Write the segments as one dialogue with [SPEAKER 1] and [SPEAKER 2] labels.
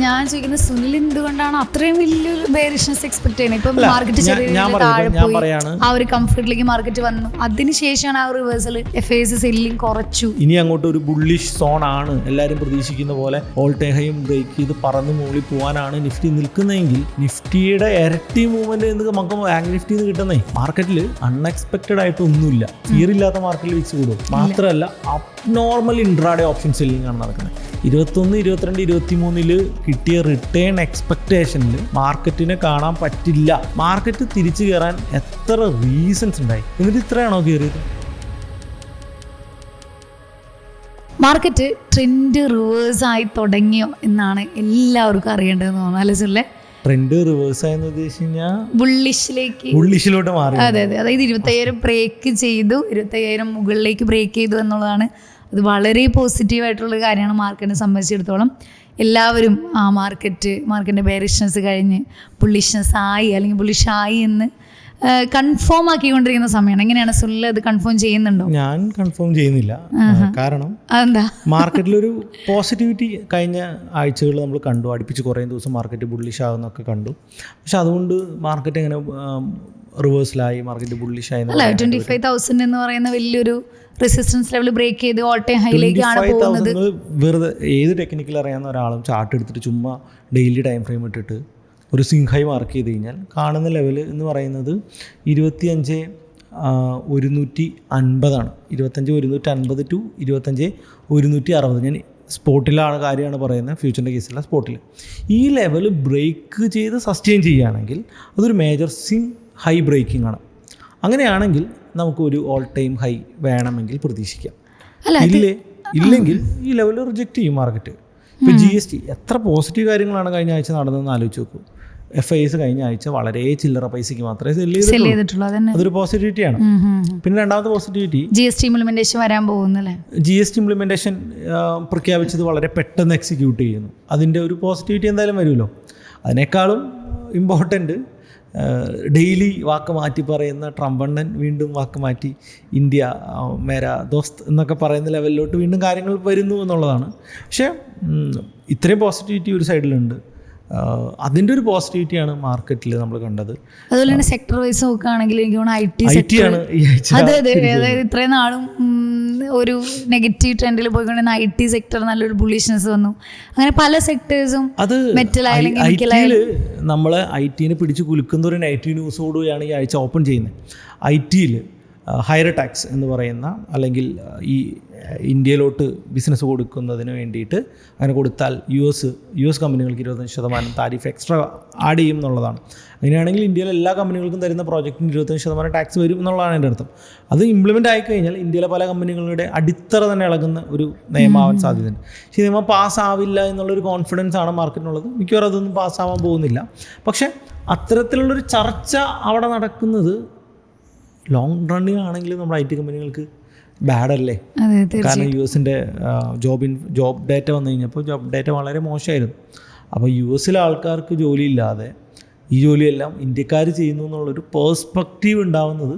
[SPEAKER 1] ഞാൻ ചോദിക്കുന്നത് സുനിൽ എന്തുകൊണ്ടാണ് അത്രയും വലിയൊരു ബെയറിഷ്നെസ് എക്സ്പെക്ട് ചെയ്യുന്നത്? ഇപ്പൊ മാർക്കറ്റ് ചെറിയ താഴെ പോയി ആ ഒരു കംഫർട്ടിലേക്ക് മാർക്കറ്റ് വന്നു, അതിനുശേഷമാണ് ആ റിവേഴ്സൽ എഫേഴ്സ് സെല്ലിംഗ് കുറച്ചു.
[SPEAKER 2] ഇനി അങ്ങോട്ട് ഒരു ബുള്ളിഷ് സോൺ ആണ് എല്ലാവരും പ്രതീക്ഷിക്കുന്ന പോലെ ഓൾ ടൈം ഹൈയും ബ്രേക്ക് ചെയ്ത് പറന്ന് മുകളിൽ പോകാനാണ് നിഫ്റ്റി നിൽക്കുന്നതെങ്കിൽ നിഫ്റ്റിയുടെ ഇരട്ടി മൂവ്മെന്റ് നമുക്ക് ബാങ്ക് നിഫ്റ്റിയിൽ നിന്ന് കിട്ടുന്നേ. മാർക്കറ്റിൽ അൺഎക്സ്പെക്റ്റഡ് ആയിട്ട് ഒന്നുമില്ല, ഫിയർ ഇല്ലാത്ത മാർക്കറ്റിൽ വെച്ച് കൂടും. മാത്രമല്ല അബ്നോർമൽ ഇൻട്രാഡേ ഓപ്ഷൻ സെല്ലിംഗ് ആണ് നടക്കുന്നത്. 21, 22, 23 കിട്ടിയ റിട്ടേൺ എക്സ്പെക്ടേഷനിൽ മാർക്കറ്റിനെ കാണാൻ പറ്റില്ല. മാർക്കറ്റ് തിരിച്ചു കയറാൻ എത്ര റീസൺസ് ഉണ്ടായി, എന്നിട്ട് ഇത്രയാണോ കയറിയത്?
[SPEAKER 1] മാർക്കറ്റ് ട്രെൻഡ് റിവേഴ്സ് ആയി തുടങ്ങിയോ എന്നാണ് എല്ലാവർക്കും അറിയേണ്ടതെന്ന് തോന്നുന്നു. അല്ലെ സുല്ലേ?
[SPEAKER 2] ട്രെൻഡ് റിവേഴ്സ് ആയെന്ന് ഉദ്ദേശിച്ച് കഴിഞ്ഞാൽ
[SPEAKER 1] ബുള്ളിഷിലോട്ട് മാറി. അതെ അതെ, അതായത് 25,000 ബ്രേക്ക് ചെയ്തു, 25,000 മുകളിലേക്ക് ബ്രേക്ക് ചെയ്തു എന്നുള്ളതാണ്. അത് വളരെ പോസിറ്റീവായിട്ടുള്ള കാര്യമാണ് മാർക്കറ്റിനെ സംബന്ധിച്ചിടത്തോളം. എല്ലാവരും ആ മാർക്കറ്റിൻ്റെ ബെയറിഷ്നെസ് കഴിഞ്ഞ് ബുള്ളിഷ്നെസ് ആയി അല്ലെങ്കിൽ ബുള്ളിഷായി എന്ന് കൺഫേം ആക്കിക്കൊണ്ടിരിക്കുന്ന സമയമാണ്. എങ്ങനെയാണ് സുനിൽ അത് കൺഫേം ചെയ്യുന്നുണ്ടോ?
[SPEAKER 2] ഞാൻ കൺഫേം ചെയ്യുന്നില്ല. കാരണം
[SPEAKER 1] അതെന്താ?
[SPEAKER 2] മാർക്കറ്റിലൊരു പോസിറ്റിവിറ്റി കഴിഞ്ഞ ആഴ്ചകൾ നമ്മൾ കണ്ടു, അടുപ്പിച്ച് കുറേ ദിവസം മാർക്കറ്റ് ബുള്ളിഷ് ആകുന്നൊക്കെ കണ്ടു. പക്ഷെ അതുകൊണ്ട് മാർക്കറ്റ് എങ്ങനെ റിവേഴ്സിലായി, മാർക്കറ്റ് ബുള്ളിഷായി?
[SPEAKER 1] 25,000 എന്ന് പറയുന്ന വലിയൊരു റെസിസ്റ്റൻസ് ലെവൽ ബ്രേക്ക് ചെയ്ത് ഓൾ ടൈം ഹൈയിലേക്കാണ് പോകുന്നത്.
[SPEAKER 2] വെറുതെ ഏത് ടെക്നിക്കൽ അറിയാവുന്ന ഒരാളും ചാർട്ട് എടുത്തിട്ട് ചുമ്മാ ഡെയിലി ടൈം ഫ്രെയിം ഇട്ടിട്ട് ഒരു സ്വിംഗ് ഹൈ മാർക്ക് ചെയ്ത് കഴിഞ്ഞാൽ കാണുന്ന ലെവൽ എന്ന് പറയുന്നത് 25,150 25,150 ടു 25,160. ഞാൻ സ്പോട്ടിലാണ് കാര്യമാണ് പറയുന്നത്, ഫ്യൂച്ചറിൻ്റെ കേസിലുള്ള സ്പോട്ടിൽ. ഈ ലെവൽ ബ്രേക്ക് ചെയ്ത് സസ്റ്റെയിൻ ചെയ്യുകയാണെങ്കിൽ അതൊരു മേജർ സ്വിംഗ് ഹൈ ബ്രേക്കിംഗ് ആണ്. അങ്ങനെയാണെങ്കിൽ നമുക്കൊരു ഓൾ ടൈം ഹൈ വേണമെങ്കിൽ പ്രതീക്ഷിക്കാം. ഇല്ലെങ്കിൽ ഈ ലെവൽ റിജക്റ്റ് ചെയ്യും മാർക്കറ്റ്. ഇപ്പോൾ GST എത്ര പോസിറ്റീവ് കാര്യങ്ങളാണ് കഴിഞ്ഞ ആഴ്ച നടന്നതെന്ന് ആലോചിച്ച് നോക്കൂ. FIs കഴിഞ്ഞ ആഴ്ച വളരെ ചില്ലറ പൈസയ്ക്ക് മാത്രമേ സെല് ചെയ്തിട്ടുള്ളൂ. അതൊരു പോസിറ്റിവിറ്റിയാണ്. പിന്നെ രണ്ടാമത്തെ പോസിറ്റിവിറ്റി
[SPEAKER 1] GST ഇംപ്ലിമെന്റേഷൻ വരാൻ പോകുന്നല്ലേ.
[SPEAKER 2] GST ഇംപ്ലിമെന്റേഷൻ പ്രഖ്യാപിച്ചത് വളരെ പെട്ടെന്ന് എക്സിക്യൂട്ട് ചെയ്യുന്നു. അതിൻ്റെ ഒരു പോസിറ്റിവിറ്റി എന്തായാലും വരുമല്ലോ. അതിനേക്കാളും ഇമ്പോർട്ടൻ്റ് ഡെയിലി വാക്ക് മാറ്റി പറയുന്ന ട്രംപണ്ണൻ വീണ്ടും വാക്ക് മാറ്റി ഇന്ത്യ മേരാ ദോസ്ത് എന്നൊക്കെ പറയുന്ന ലെവലിലോട്ട് വീണ്ടും കാര്യങ്ങൾ വരുന്നു എന്നുള്ളതാണ്. പക്ഷേ ഇത്രയും പോസിറ്റിവിറ്റി ഒരു സൈഡിലുണ്ട്. അതിൻ്റെ ഒരു പോസിറ്റിവിറ്റിയാണ് മാർക്കറ്റിൽ നമ്മൾ കണ്ടത്.
[SPEAKER 1] അതുപോലെ തന്നെ സെക്ടർ വൈസ് നോക്കുകയാണെങ്കിൽ എനിക്ക് തോന്നുന്നു IT ആണ്. അതെ അതെ, അതായത് ഇത്രയും നാളും ഒരു നെഗറ്റീവ് ട്രെൻഡിൽ പോയിക്കൊണ്ടിരുന്ന IT സെക്ടർ നല്ലൊരു ബുള്ളിഷ്നെസ് വന്നു. അങ്ങനെ പല സെക്ടേഴ്സും
[SPEAKER 2] അത് നമ്മളെ IT-നെ പിടിച്ച് കുലുക്കുന്ന ഒരു നെഗറ്റീവ് ന്യൂസോടുകൂടിയാണ് ഈ ആഴ്ച ഓപ്പൺ ചെയ്യുന്നത്. IT-ൽ ഹയർ ടാക്സ് എന്ന് പറയുന്ന, അല്ലെങ്കിൽ ഈ ഇന്ത്യയിലോട്ട് ബിസിനസ് കൊടുക്കുന്നതിന് വേണ്ടിയിട്ട് അങ്ങനെ കൊടുത്താൽ US കമ്പനികൾക്ക് 25% താരിഫ് എക്സ്ട്രാ ആഡ് ചെയ്യും എന്നുള്ളതാണ്. അങ്ങനെയാണെങ്കിൽ ഇന്ത്യയിലെ എല്ലാ കമ്പനികൾക്കും തരുന്ന പ്രോജക്റ്റിന് 25% ടാക്സ് വരും എന്നുള്ളതാണ് എൻ്റെ അർത്ഥം. അത് ഇംപ്ലിമെൻ്റ് ആയിക്കഴിഞ്ഞാൽ ഇന്ത്യയിലെ പല കമ്പനികളുടെ അടിത്തറ തന്നെ ഇളകുന്ന ഒരു നിയമമാവാൻ സാധ്യതയുണ്ട്. പക്ഷേ നിയമം പാസ്സാവില്ല എന്നുള്ളൊരു കോൺഫിഡൻസ് ആണ് മാർക്കറ്റിനുള്ളത്. മിക്കവാറും അതൊന്നും പാസ്സാവാൻ പോകുന്നില്ല. പക്ഷേ അത്തരത്തിലുള്ളൊരു ചർച്ച അവിടെ നടക്കുന്നത് ലോങ് റണ്ണിലാണെങ്കിൽ നമ്മുടെ IT കമ്പനികൾക്ക് ബാഡല്ലേ. കാരണം US-ൻ്റെ ജോബ് ഡേറ്റ വന്നു കഴിഞ്ഞപ്പോൾ ജോബ് ഡേറ്റ വളരെ മോശമായിരുന്നു. അപ്പോൾ US-ലെ ആൾക്കാർക്ക് ജോലിയില്ലാതെ ഈ ജോലിയെല്ലാം ഇന്ത്യക്കാർ ചെയ്യുന്നു എന്നുള്ളൊരു പേഴ്സ്പെക്റ്റീവ് ഉണ്ടാവുന്നത്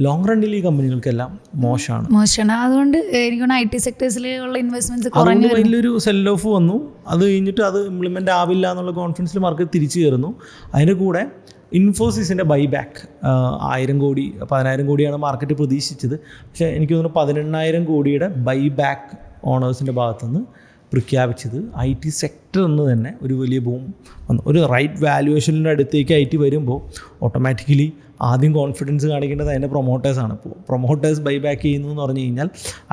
[SPEAKER 2] ലോങ് റണ്ണിൽ ഈ കമ്പനികൾക്കെല്ലാം മോശമാണ്.
[SPEAKER 1] അതുകൊണ്ട് എനിക്കാണ് IT സെക്ടേഴ്സിലുള്ള ഇൻവെസ്റ്റ്മെന്റ്സ്
[SPEAKER 2] കുറഞ്ഞു. വലിയൊരു സെൽ ഓഫ് വന്നു. അത് കഴിഞ്ഞിട്ട് അത് ഇംപ്ലിമെൻ്റ് ആവില്ല എന്നുള്ള കോൺഫിഡൻസിൽ മാർക്കറ്റ് തിരിച്ചു കയറുന്നു. അതിൻ്റെ കൂടെ ഇൻഫോസിസിൻ്റെ ബൈബാക്ക് 1,000 കോടി 10,000 കോടിയാണ് മാർക്കറ്റ് പ്രതീക്ഷിച്ചത്. പക്ഷേ എനിക്ക് തോന്നുന്നു 18,000 കോടിയുടെ ബൈബാക്ക് ഓണേഴ്സിൻ്റെ ഭാഗത്തുനിന്ന് പ്രഖ്യാപിച്ചത് IT സെക്ടർ എന്ന് തന്നെ ഒരു വലിയ ബൂം വന്നു. ഒരു റൈറ്റ് വാല്യുവേഷനിൻ്റെ അടുത്തേക്ക് IT വരുമ്പോൾ ഓട്ടോമാറ്റിക്കലി ആദ്യം കോൺഫിഡൻസ് കാണിക്കേണ്ടത് അതിൻ്റെ പ്രൊമോട്ടേഴ്സാണ്. ഇപ്പോൾ പ്രൊമോട്ടേഴ്സ് ബൈബാക്ക് ചെയ്യുന്നു എന്ന് പറഞ്ഞു കഴിഞ്ഞാൽ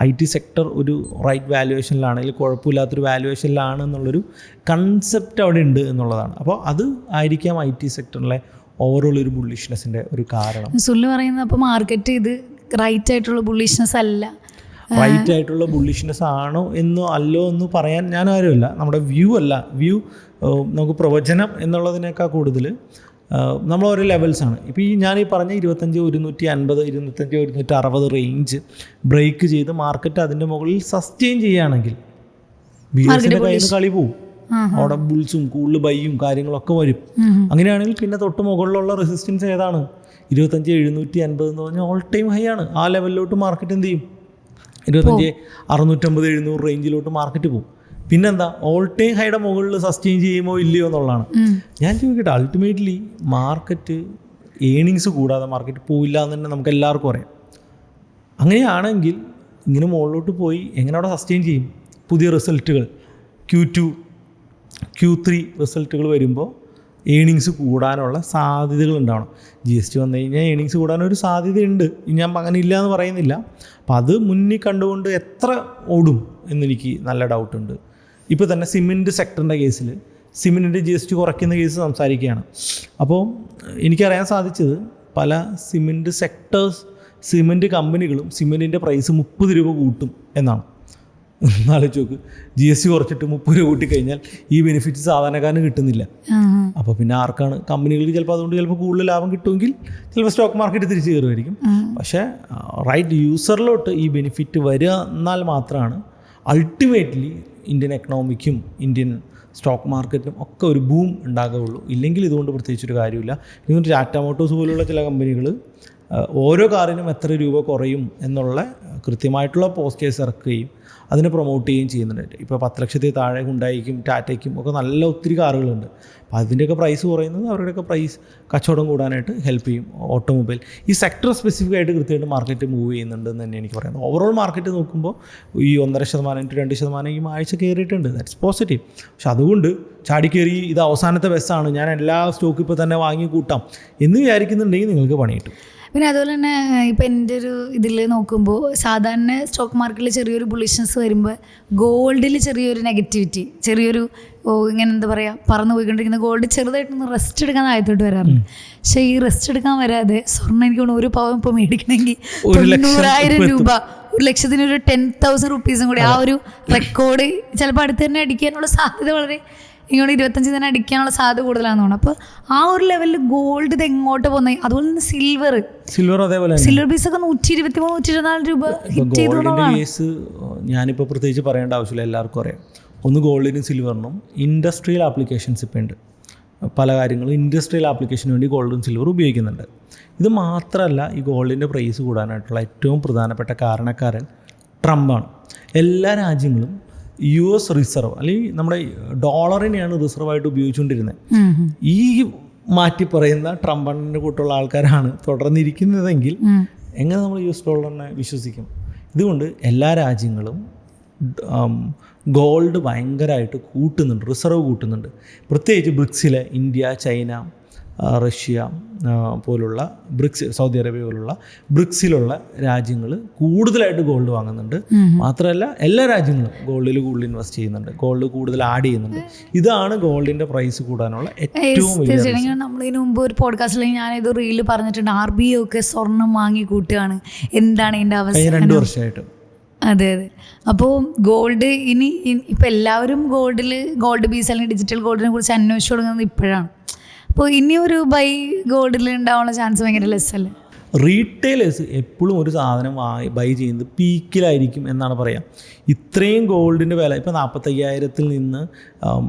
[SPEAKER 2] IT സെക്ടർ ഒരു റൈറ്റ് വാല്യുവേഷനിലാണെങ്കിൽ കുഴപ്പമില്ലാത്തൊരു വാല്യുവേഷനിലാണ് എന്നുള്ളൊരു കൺസെപ്റ്റ് അവിടെ ഉണ്ട് എന്നുള്ളതാണ്. അപ്പോൾ അത് ആയിരിക്കാം IT സെക്ടറിലെ ഓവറോൾ ഒരു ബുള്ളിഷ്നെസ്സിൻ്റെ ഒരു കാരണം.
[SPEAKER 1] സുനിൽ പറയുന്നത് അപ്പോൾ മാർക്കറ്റ് ഇത് റൈറ്റ് ആയിട്ടുള്ള ബുള്ളിഷ്നെസ് അല്ല,
[SPEAKER 2] റൈറ്റ് ആയിട്ടുള്ള ബുള്ളിഷ്നെസ് ആണോ എന്നോ അല്ലോ എന്ന് പറയാൻ ഞാൻ ആരുമല്ല. നമ്മുടെ വ്യൂ നമുക്ക് പ്രവചനം എന്നുള്ളതിനേക്കാൾ കൂടുതൽ നമ്മൾ ഓരോ ലെവൽസാണ്. ഇപ്പോൾ ഞാൻ പറഞ്ഞ 25,150 25,160 റേഞ്ച് ബ്രേക്ക് ചെയ്ത് മാർക്കറ്റ് അതിൻ്റെ മുകളിൽ സസ്റ്റെയിൻ ചെയ്യുകയാണെങ്കിൽ ബിയർസിൻ്റെ കയ്യിൽ നിന്ന് കളി പോവും. അവിടെ ബുൾസും കൂടുതൽ ബൈയും കാര്യങ്ങളൊക്കെ വരും. അങ്ങനെയാണെങ്കിൽ പിന്നെ തൊട്ട് മുകളിലുള്ള റെസിസ്റ്റൻസ് ഏതാണ്? 25,750 എന്ന് പറഞ്ഞാൽ ഓൾ ടൈം ഹൈ ആണ്. ആ ലെവലിലോട്ട് മാർക്കറ്റ് എന്ത് ചെയ്യും? 25,650 700 റേഞ്ചിലോട്ട് മാർക്കറ്റ് പോകും. പിന്നെന്താ ഓൾ ടൈം ഹൈയുടെ മുകളിൽ സസ്റ്റെയിൻ ചെയ്യുമോ ഇല്ലയോ എന്നുള്ളതാണ്. ഞാൻ ചോദിക്കട്ടെ, അൾട്ടിമേറ്റ്ലി മാർക്കറ്റ് ഏണിങ്സ് കൂടാതെ മാർക്കറ്റ് പോയില്ല എന്ന് തന്നെ നമുക്ക് എല്ലാവർക്കും അറിയാം. അങ്ങനെയാണെങ്കിൽ ഇങ്ങനെ മുകളിലോട്ട് പോയി എങ്ങനെ അവിടെ സസ്റ്റെയിൻ ചെയ്യും? പുതിയ റിസൾട്ടുകൾ Q2 Q3 റിസൾട്ടുകൾ വരുമ്പോൾ ഏണിങ്സ് കൂടാനുള്ള സാധ്യതകൾ ഉണ്ടാവണം. GST വന്നു കഴിഞ്ഞാൽ ഏണിങ്സ് കൂടാനൊരു സാധ്യതയുണ്ട്, ഞാൻ അങ്ങനെ ഇല്ല എന്ന് പറയുന്നില്ല. അപ്പം അത് മുന്നിൽ കണ്ടുകൊണ്ട് എത്ര ഓടും എന്നെനിക്ക് നല്ല ഡൗട്ടുണ്ട്. ഇപ്പോൾ തന്നെ സിമെൻറ്റ് സെക്ടറിൻ്റെ കേസിൽ സിമെൻറ്റിൻ്റെ GST കുറയ്ക്കുന്ന കേസ് സംസാരിക്കുകയാണ്. അപ്പോൾ എനിക്കറിയാൻ സാധിച്ചത് പല സിമെൻറ്റ് കമ്പനികളും സിമെൻറ്റിൻ്റെ പ്രൈസ് 30 രൂപ കൂട്ടും എന്നാണ്. ആലോചിച്ച് നോക്ക്, GST കുറച്ചിട്ട് 30 രൂപ കൂട്ടിക്കഴിഞ്ഞാൽ ഈ ബെനിഫിറ്റ് സാധാരണക്കാരന് കിട്ടുന്നില്ല. അപ്പോൾ പിന്നെ ആർക്കാണ്? കമ്പനികൾക്ക് ചിലപ്പോൾ അതുകൊണ്ട് ചിലപ്പോൾ കൂടുതൽ ലാഭം കിട്ടുമെങ്കിൽ ചിലപ്പോൾ സ്റ്റോക്ക് മാർക്കറ്റ് തിരിച്ചു കയറുമായിരിക്കും. പക്ഷേ റൈറ്റ് യൂസറിലോട്ട് ഈ ബെനിഫിറ്റ് വരിക എന്നാൽ മാത്രമാണ് അൾട്ടിമേറ്റ്ലി ഇന്ത്യൻ എക്കണോമിക്കും ഇന്ത്യൻ സ്റ്റോക്ക് മാർക്കറ്റിനും ഒക്കെ ഒരു ബൂം ഉണ്ടാകുകയുള്ളൂ. ഇല്ലെങ്കിൽ ഇതുകൊണ്ട് പ്രത്യേകിച്ചൊരു കാര്യമില്ല. ഇതുകൊണ്ട് ടാറ്റ മോട്ടോഴ്സ് പോലുള്ള ചില കമ്പനികൾ ഓരോ കാറിനും എത്ര രൂപ കുറയും എന്നുള്ള കൃത്യമായിട്ടുള്ള പോസ്റ്റേഴ്സ് ഇറക്കുകയും അതിനെ പ്രൊമോട്ട് ചെയ്യുകയും ചെയ്യുന്നുണ്ട്. ഇപ്പോൾ 10 ലക്ഷത്തിൽ താഴെ ഹുണ്ടായിക്കും ടാറ്റയ്ക്കും ഒക്കെ നല്ല ഒത്തിരി കാറുകളുണ്ട്. അപ്പോൾ അതിൻ്റെയൊക്കെ പ്രൈസ് കുറയുന്നത് അവരുടെയൊക്കെ പ്രൈസ് കച്ചവടം കൂടാനായിട്ട് ഹെൽപ്പ് ചെയ്യും. ഓട്ടോമൊബൈൽ ഈ സെക്ടർ സ്പെസിഫിക് ആയിട്ട് കൃത്യമായിട്ട് മാർക്കറ്റ് മൂവ് ചെയ്യുന്നുണ്ടെന്ന് തന്നെ എനിക്ക് പറയുന്നത്. ഓവറോൾ മാർക്കറ്റ് നോക്കുമ്പോൾ ഈ 1.5% to 2% ഈ ആഴ്ച കയറിയിട്ടുണ്ട്. That's positive. പക്ഷെ അതുകൊണ്ട് ചാടിക്കയറി ഇത് അവസാനത്തെ ബസ്സാണ്, ഞാൻ എല്ലാ സ്റ്റോക്കും ഇപ്പോൾ തന്നെ വാങ്ങി കൂട്ടാം എന്ന് വിചാരിക്കുന്നുണ്ടെങ്കിൽ നിങ്ങൾക്ക് പണി കിട്ടും.
[SPEAKER 1] പിന്നെ അതുപോലെ തന്നെ ഇപ്പം എൻ്റെ ഒരു ഇതിൽ നോക്കുമ്പോൾ സാധാരണ സ്റ്റോക്ക് മാർക്കറ്റിൽ ചെറിയൊരു ബുള്ളിഷ്നസ് വരുമ്പോൾ ഗോൾഡിൽ ചെറിയൊരു നെഗറ്റിവിറ്റി, ചെറിയൊരു ഇങ്ങനെ എന്താ പറയുക, പറന്നു പോയിക്കൊണ്ടിരിക്കുന്ന ഗോൾഡ് ചെറുതായിട്ടൊന്ന് റെസ്റ്റ് എടുക്കാൻ ആയത്തോട്ട് വരാറുണ്ട്. പക്ഷേ ഈ റെസ്റ്റ് എടുക്കാൻ വരാതെ സ്വർണ്ണം എനിക്ക് തോന്നുന്നു 1 പവൻ ഇപ്പോൾ മേടിക്കണമെങ്കിൽ 90,000 രൂപ, 1,00,000 ഒരു 10,000 റുപ്പീസും കൂടി ആ ഒരു റെക്കോർഡ് ചിലപ്പോൾ അടുത്ത് തന്നെ അടിക്കാനുള്ള സാധ്യത വളരെ ഇങ്ങോട്ട് 25 തന്നെ അടിക്കാനുള്ള സാധ്യത കൂടുതലാണെന്ന് തോന്നുന്നു. അപ്പോൾ ആ ഒരു ലെവലിൽ ഗോൾഡ് ഇത് എങ്ങോട്ട് പോകുന്നത്. അതുപോലെ തന്നെ സിൽവർ അതേപോലെ സിൽവർ പീസൊക്കെ 123, 124 രൂപ ഹിറ്റ് ചെയ്തോളാണ്.
[SPEAKER 2] കേസ് ഞാനിപ്പോൾ പ്രത്യേകിച്ച് പറയേണ്ട ആവശ്യമില്ല, എല്ലാവർക്കും അറിയാം. ഒന്ന് ഗോൾഡിനും സിൽവറിനും ഇൻഡസ്ട്രിയൽ ആപ്ലിക്കേഷൻസ് ഇപ്പോൾ ഉണ്ട്. പല കാര്യങ്ങളും ഇൻഡസ്ട്രിയൽ ആപ്ലിക്കേഷന് വേണ്ടി ഗോൾഡും സിൽവറും ഉപയോഗിക്കുന്നുണ്ട്. ഇത് മാത്രമല്ല, ഈ ഗോൾഡിൻ്റെ പ്രൈസ് കൂടാനായിട്ടുള്ള ഏറ്റവും പ്രധാനപ്പെട്ട കാരണക്കാരൻ ട്രംപാണ്. എല്ലാ രാജ്യങ്ങളും US റിസർവ് അല്ലെങ്കിൽ നമ്മുടെ ഡോളറിനെയാണ് റിസർവായിട്ട് ഉപയോഗിച്ചുകൊണ്ടിരുന്നത്. ഈ മാറ്റി പറയുന്ന ട്രംപിൻ്റെ കൂട്ടുള്ള ആൾക്കാരാണ് തുടർന്നിരിക്കുന്നതെങ്കിൽ എങ്ങനെ നമ്മൾ US ഡോളറിനെ വിശ്വസിക്കും? ഇതുകൊണ്ട് എല്ലാ രാജ്യങ്ങളും ഗോൾഡ് ഭയങ്കരമായിട്ട് കൂട്ടുന്നുണ്ട്, റിസർവ് കൂട്ടുന്നുണ്ട്. പ്രത്യേകിച്ച് ബ്രിക്സിലെ ഇന്ത്യ, ചൈന, റഷ്യ പോലുള്ള സൗദി അറേബ്യ പോലുള്ള ബ്രിക്സിലുള്ള രാജ്യങ്ങൾ കൂടുതലായിട്ട് ഗോൾഡ് വാങ്ങുന്നുണ്ട്. മാത്രമല്ല എല്ലാ രാജ്യങ്ങളും ഗോൾഡിൽ കൂടുതൽ ഇൻവെസ്റ്റ് ചെയ്യുന്നുണ്ട്, ഗോൾഡ് കൂടുതൽ ആഡ് ചെയ്യുന്നുണ്ട്. ഇതാണ് ഗോൾഡിൻ്റെ പ്രൈസ് കൂടാനുള്ള ഏറ്റവും വലിയ.
[SPEAKER 1] നമ്മളിതിന് മുമ്പ് ഒരു പോഡ്കാസ്റ്റിൽ ഞാനിത് റീല് പറഞ്ഞിട്ടുണ്ട്, RBI ഒക്കെ സ്വർണം വാങ്ങി കൂട്ടുകയാണ്. എന്താണ് ഇതിൻ്റെ അവസ്ഥ?
[SPEAKER 2] 2 വർഷമായിട്ട്.
[SPEAKER 1] അതെ. അപ്പോൾ ഗോൾഡ് ഇപ്പം എല്ലാവരും ഗോൾഡ് ബീസ് അല്ലെങ്കിൽ ഡിജിറ്റൽ ഗോൾഡിനെ കുറിച്ച് അന്വേഷിച്ചു തുടങ്ങുന്നത് ഇപ്പോഴാണ്. അപ്പോൾ ഇനിയൊരു ഗോൾഡിൽ ഉണ്ടാവാനുള്ള ചാൻസ് ഭയങ്കര ലെസ് അല്ലേ?
[SPEAKER 2] റീറ്റെയിലേഴ്സ് എപ്പോഴും ഒരു സാധനം ബൈ ചെയ്യുന്നത് പീക്കിലായിരിക്കും എന്നാണ് പറയാം. ഇത്രയും ഗോൾഡിൻ്റെ വില ഇപ്പോൾ 45,000 നിന്ന്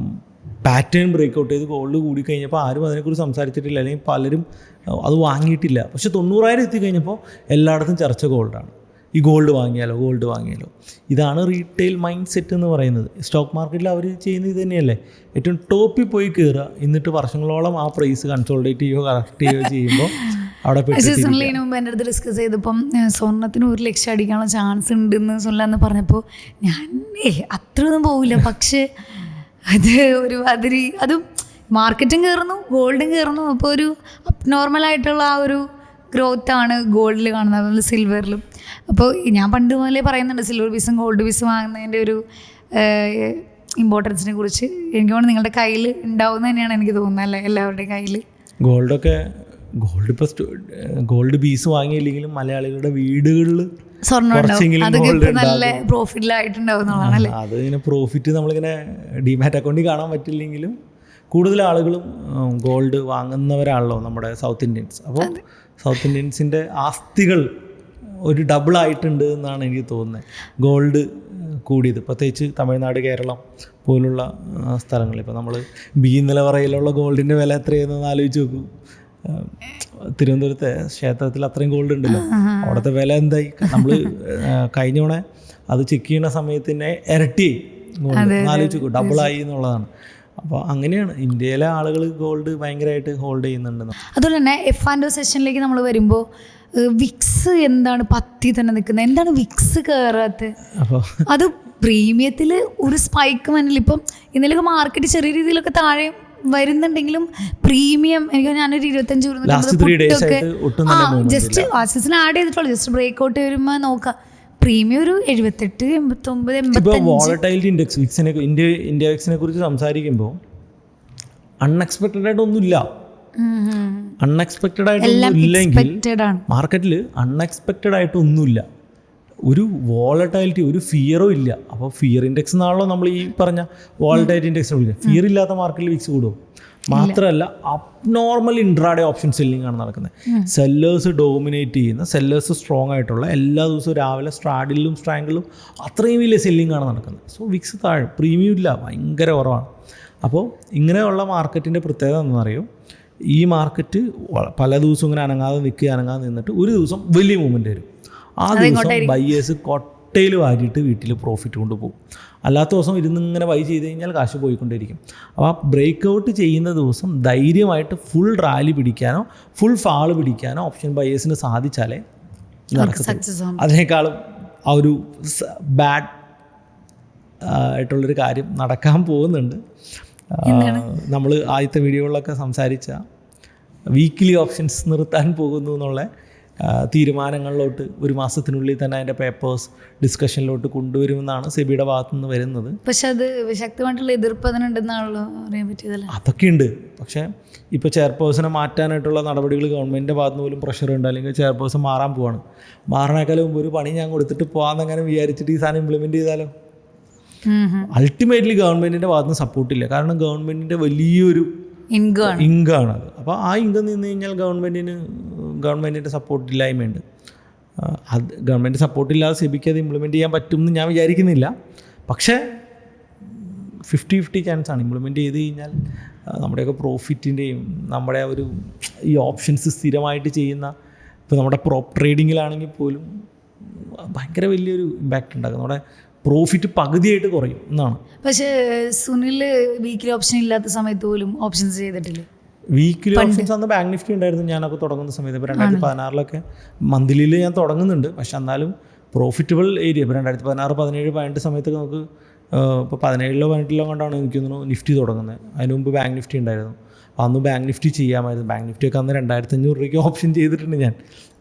[SPEAKER 2] പാറ്റേൺ ബ്രേക്ക് ഔട്ട് ചെയ്ത് ഗോൾഡ് കൂടിക്കഴിഞ്ഞപ്പോൾ ആരും അതിനെക്കുറിച്ച് സംസാരിച്ചിട്ടില്ല, അല്ലെങ്കിൽ പലരും അത് വാങ്ങിയിട്ടില്ല. പക്ഷെ 90,000 എത്തിക്കഴിഞ്ഞപ്പോൾ എല്ലായിടത്തും ചർച്ച ഗോൾഡാണ്. ഈ ഗോൾഡ് വാങ്ങിയാലോ. ഇതാണ് റീറ്റെയിൽ മൈൻഡ് സെറ്റ് എന്ന് പറയുന്നത്. സ്റ്റോക്ക് മാർക്കറ്റിൽ അവർ ചെയ്യുന്നത് ഇത് തന്നെയല്ലേ. ഏറ്റവും ടോപ്പിൽ പോയി കയറുക, എന്നിട്ട് വർഷങ്ങളോളം ആ പ്രൈസ് കൺസോൾഡേറ്റ് ചെയ്യുകയോ കറക്റ്റ് ചെയ്യുകയോ ചെയ്യുമ്പോൾ അവിടെ
[SPEAKER 1] സുനിലിന് മുമ്പ് എൻ്റെ അടുത്ത് ഡിസ്കസ് ചെയ്തപ്പം സ്വർണ്ണത്തിന് 1 ലക്ഷം അടിക്കാനുള്ള ചാൻസ് ഉണ്ടെന്ന് സുനിലെന്ന് പറഞ്ഞപ്പോൾ ഞാൻ അത്രയൊന്നും പോകില്ല. പക്ഷേ അത് ഒരു അതിരി അതും മാർക്കറ്റും കയറുന്നു, ഗോൾഡും കയറുന്നു. അപ്പോൾ ഒരു അബ്നോർമലായിട്ടുള്ള ആ ഒരു ഗ്രോത്താണ് ഗോൾഡിൽ കാണുന്നത്, അതുപോലെ സിൽവറിലും. അപ്പോൾ ഞാൻ പണ്ട് മുതലേ പറയുന്നുണ്ട് സിൽവർ പീസും ഗോൾഡ് പീസും വാങ്ങുന്നതിൻ്റെ ഒരു ഇമ്പോർട്ടൻസിനെ കുറിച്ച്. എനിക്ക് തോന്നുന്നു നിങ്ങളുടെ കയ്യിൽ ഉണ്ടാവുന്ന തന്നെയാണ് എനിക്ക് തോന്നുന്നത് അല്ലേ, എല്ലാവരുടെയും കയ്യിൽ
[SPEAKER 2] ഗോൾഡ് ഇപ്പോൾ ഗോൾഡ് പീസ് വാങ്ങിയില്ലെങ്കിലും മലയാളികളുടെ വീടുകളിൽ
[SPEAKER 1] നല്ല പ്രോഫിറ്റിലായിട്ടുണ്ടാവുന്നതാണ്.
[SPEAKER 2] അത് ഇങ്ങനെ പ്രോഫിറ്റ് നമ്മളിങ്ങനെ ഡിമാറ്റ് അക്കൗണ്ടിൽ കാണാൻ പറ്റില്ലെങ്കിലും കൂടുതൽ ആളുകളും ഗോൾഡ് വാങ്ങുന്നവരാണല്ലോ നമ്മുടെ സൗത്ത് ഇന്ത്യൻസ്. അപ്പോൾ സൗത്ത് ഇന്ത്യൻസിൻ്റെ ആസ്തികൾ ഒരു ഡബിൾ ആയിട്ടുണ്ട് എന്നാണ് എനിക്ക് തോന്നുന്നത്. ഗോൾഡ് കൂടിയത് പ്രത്യേകിച്ച് തമിഴ്നാട്, കേരളം പോലുള്ള സ്ഥലങ്ങളിൽ. ഇപ്പോൾ നമ്മൾ നിലവറയിലുള്ള ഗോൾഡിൻ്റെ വില എത്രയെന്ന് ആലോചിച്ച് നോക്കൂ. തിരുവനന്തപുരത്തെ ക്ഷേത്രത്തിൽ അത്രയും ഗോൾഡ് ഉണ്ടല്ലോ, അവിടുത്തെ വില എന്തായി? നമ്മൾ കഴിഞ്ഞോണെ അത് ചെക്ക് ചെയ്യുന്ന സമയത്ത് തന്നെ ഇരട്ടി ഗോൾഡ്. ആലോചിച്ചു ഡബിളായി എന്നുള്ളതാണ്. അപ്പോൾ അങ്ങനെയാണ് ഇന്ത്യയിലെ ആളുകൾ ഗോൾഡ് ഭയങ്കരമായിട്ട് ഹോൾഡ് ചെയ്യുന്നുണ്ട്.
[SPEAKER 1] അതുപോലെ തന്നെ F&O സെഷനിലേക്ക് നമ്മൾ വരുമ്പോൾ വിക്സ് എന്താണ് പത്തി തന്നെ നിൽക്കുന്നത്, എന്താണ് വിക്സ് കയറാത്തത്?
[SPEAKER 2] അപ്പോൾ
[SPEAKER 1] അത് പ്രീമിയത്തിൽ ഒരു സ്പൈക്ക് മഞ്ഞിൽ ഇപ്പം ഇന്നലെയൊക്കെ മാർക്കറ്റ് ചെറിയ രീതിയിലൊക്കെ താഴെ വരുന്നുണ്ടെങ്കിലും പ്രീമിയം എനിക്ക് ഞാനൊരു 25 ജസ്റ്റ് ആക്സിസിന് ആഡ് ചെയ്തിട്ടുള്ളൂ. ജസ്റ്റ് ബ്രേക്ക് ഔട്ട് വരുമ്പോൾ നോക്കാം പ്രീമിയം ഒരു 78, 89, 85.
[SPEAKER 2] വോളറ്റൈലിറ്റി ഇൻഡെക്സ് ഇന്ത്യ വിക്സിനെ കുറിച്ച് സംസാരിക്കുമ്പോൾ അൺഎക്സ്പെക്റ്റഡ് ആയിട്ട് ഒന്നുമില്ല. അൺഎക്സ്പെക്റ്റഡ് ആയിട്ടൊന്നും ഇല്ലെങ്കിൽ മാർക്കറ്റിൽ അൺഎക്സ്പെക്റ്റഡ് ആയിട്ട് ഒന്നുമില്ല. ഒരു വോളറ്റൈലിറ്റി, ഒരു ഫിയറും ഇല്ല. അപ്പോൾ ഫിയർ ഇൻഡെക്സ് എന്നാണല്ലോ നമ്മൾ ഈ പറഞ്ഞ വോളറ്റൈലിറ്റി ഇൻഡെക്സ് വിളിക്കുക. ഫിയർ ഇല്ലാത്ത മാർക്കറ്റിൽ വിക്സ് കൂടും. മാത്രമല്ല അബ്നോർമൽ ഇൻട്രാഡേ ഓപ്ഷൻ സെല്ലിംഗ് ആണ് നടക്കുന്നത്. സെല്ലേഴ്സ് ഡോമിനേറ്റ് ചെയ്യുന്ന, സെല്ലേഴ്സ് സ്ട്രോങ് ആയിട്ടുള്ള, എല്ലാ ദിവസവും രാവിലെ സ്ട്രാഡിലും സ്ട്രാങ്കിളും അത്രയും വലിയ സെല്ലിംഗ് ആണ് നടക്കുന്നത്. സോ വിക്സ് താഴെ, പ്രീമിയം ഇല്ല, ഭയങ്കര കുറവാണ്. അപ്പോൾ ഇങ്ങനെയുള്ള മാർക്കറ്റിൻ്റെ പ്രത്യേകത എന്താണെന്നറിയോ, ഈ മാർക്കറ്റ് പല ദിവസവും ഇങ്ങനെ അനങ്ങാതെ നിന്നിട്ട് ഒരു ദിവസം വലിയ മൂവ്മെൻറ്റ് വരും. ആ ദിവസം ബയ്യേഴ്സ് കൊട്ടയിൽ വാരിയിട്ട് വീട്ടിൽ പ്രോഫിറ്റ് കൊണ്ടുപോകും. അല്ലാത്ത ദിവസം ഇരുന്നിങ്ങനെ ബൈ ചെയ്ത് കഴിഞ്ഞാൽ കാശ് പോയിക്കൊണ്ടിരിക്കും. അപ്പോൾ ആ ബ്രേക്ക് ഔട്ട് ചെയ്യുന്ന ദിവസം ധൈര്യമായിട്ട് ഫുൾ റാലി പിടിക്കാനോ ഫുൾ ഫാള് പിടിക്കാനോ ഓപ്ഷൻ ബയേഴ്സിന് സാധിച്ചാലേ നടക്കത്തുള്ളൂ. അതിനേക്കാളും ആ ഒരു ബാഡ് ആയിട്ടുള്ളൊരു കാര്യം നടക്കാൻ പോകുന്നുണ്ട്. നമ്മൾ ആദ്യത്തെ വീഡിയോകളിലൊക്കെ സംസാരിച്ച വീക്കിലി ഓപ്ഷൻസ് നിർത്താൻ പോകുന്നു എന്നുള്ള തീരുമാനങ്ങളിലോട്ട് ഒരു മാസത്തിനുള്ളിൽ തന്നെ അതിൻ്റെ പേപ്പേഴ്സ് ഡിസ്കഷനിലോട്ട് കൊണ്ടുവരുമെന്നാണ് സെബിയുടെ ഭാഗത്തു നിന്ന് വരുന്നത്.
[SPEAKER 1] പക്ഷെ അത് ശക്തമായിട്ടുള്ള എതിർപ്പ് അതിനുണ്ടെന്നാണല്ലോ അറിയാൻ പറ്റിയതല്ല.
[SPEAKER 2] അതൊക്കെയുണ്ട്. പക്ഷേ ഇപ്പോൾ ചെയർപേഴ്സണെ മാറ്റാനായിട്ടുള്ള നടപടികൾ ഗവൺമെൻറ്റിൻ്റെ ഭാഗത്ത് നിന്ന് പോലും പ്രഷറുണ്ട്. അല്ലെങ്കിൽ ചെയർപേഴ്സൺ മാറാൻ പോവാണ്. മാറണേക്കാളും മുമ്പ് ഒരു പണി ഞാൻ കൊടുത്തിട്ട് പോകാമെന്നങ്ങനെ വിചാരിച്ചിട്ട് ഈ സാധനം ഇംപ്ലിമെൻറ്റ് ചെയ്താലോ? അൾട്ടിമേറ്റ്ലി ഗവൺമെൻറ്റിൻ്റെ ഭാഗത്ത് നിന്ന് സപ്പോർട്ടില്ല. കാരണം ഗവൺമെൻറ്റിൻ്റെ വലിയൊരു ഇങ്കാണത്. അപ്പോൾ ആ ഇങ്കം നിന്ന് കഴിഞ്ഞാൽ ഗവൺമെൻറ്റിൻ്റെ സപ്പോർട്ടില്ലായ്മയുണ്ട്. അത് ഗവൺമെൻറ് സപ്പോർട്ടില്ലാതെ സെബിക്ക് അത് ഇംപ്ലിമെൻറ്റ് ചെയ്യാൻ പറ്റുമെന്ന് ഞാൻ വിചാരിക്കുന്നില്ല. പക്ഷേ 50-50 ചാൻസാണ്. ഇംപ്ലിമെൻറ്റ് ചെയ്ത് കഴിഞ്ഞാൽ നമ്മുടെയൊക്കെ പ്രോഫിറ്റിൻ്റെയും നമ്മുടെ ഒരു ഈ ഓപ്ഷൻസ് സ്ഥിരമായിട്ട് ചെയ്യുന്ന, ഇപ്പോൾ നമ്മുടെ പ്രോപ്പ് ട്രേഡിങ്ങിലാണെങ്കിൽ പോലും ഭയങ്കര വലിയൊരു ഇമ്പാക്റ്റ് ഉണ്ടാക്കും. നമ്മുടെ പ്രോഫിറ്റ് പകുതിയായിട്ട് കുറയും എന്നാണ്.
[SPEAKER 1] പക്ഷേ സുനിൽ വീക്കിലി ഓപ്ഷൻ ഇല്ലാത്ത സമയത്ത് പോലും ഓപ്ഷൻസ് ചെയ്തിട്ടില്ല.
[SPEAKER 2] വീക്കിലി ഓപ്ഷൻസ് അന്ന് ബാങ്ക് നിഫ്റ്റി ഉണ്ടായിരുന്നു ഞാനൊക്കെ തുടങ്ങുന്ന സമയത്ത്. ഇപ്പോൾ 2016 മന്ത്ലിയിൽ ഞാൻ തുടങ്ങുന്നുണ്ട്. പക്ഷെ എന്നാലും പ്രോഫിറ്റബിൾ ഏരിയ ഇപ്പോൾ 2016, 17, 18 സമയത്തൊക്കെ നമുക്ക് ഇപ്പോൾ 17 18 കൊണ്ടാണ് എനിക്ക് തോന്നുന്നു നിഫ്റ്റി തുടങ്ങുന്നത്. അതിന് മുമ്പ് ബാങ്ക് നിഫ്റ്റി ഉണ്ടായിരുന്നു. അപ്പോൾ അന്ന് ബാങ്ക് നിഫ്റ്റി ചെയ്യാമായിരുന്നു. ബാങ്ക് നിഫ്റ്റിയൊക്കെ അന്ന് 2500 രൂപയ്ക്ക് ഓപ്ഷൻ ചെയ്തിട്ടുണ്ട് ഞാൻ.